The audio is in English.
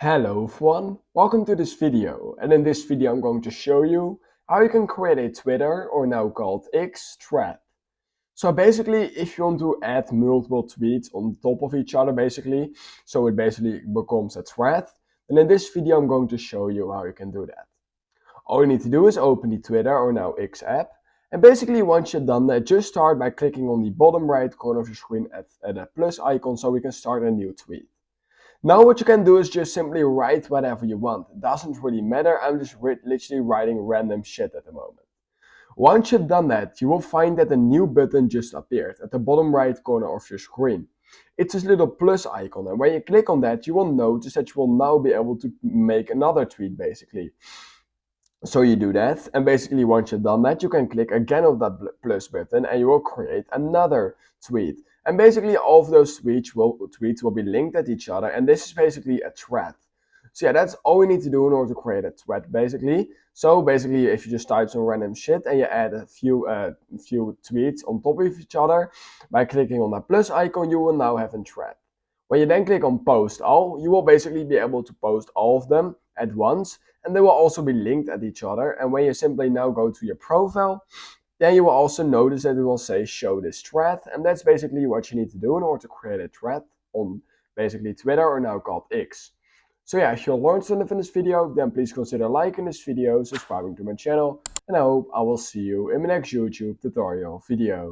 Hello everyone, welcome to this video, and in this video I'm going to show you how you can create a Twitter, or now called X, thread. So basically, if you want to add multiple tweets on top of each other so it basically becomes a thread, then in this video I'm going to show you how you can do that. All you need to do is open the Twitter, or now X app, and basically once you're done that, just start by clicking on the bottom right corner of your screen at the plus icon so we can start a new tweet. Now what you can do is just simply write whatever you want. It doesn't really matter, I'm just literally writing random shit at the moment. Once you've done that, you will find that a new button just appeared at the bottom right corner of your screen. It's this little plus icon, and when you click on that, you will notice that you will now be able to make another tweet basically. So you do that, and basically once you've done that, you can click again on that plus button and you will create another tweet. And basically all of those tweets will be linked at each other, and this is basically a thread. So yeah, that's all you need to do in order to create a thread basically. So basically if you just type some random shit and you add a few tweets on top of each other, by clicking on that plus icon, you will now have a thread. When you then click on post all, you will basically be able to post all of them at once, and they will also be linked at each other. And when you simply now go to your profile, then you will also notice that it will say show this thread, and that's basically what you need to do in order to create a thread on basically Twitter, or now called X. So yeah, if you learned something from this video, then please consider liking this video, subscribing to my channel, and I hope I will see you in my next YouTube tutorial video.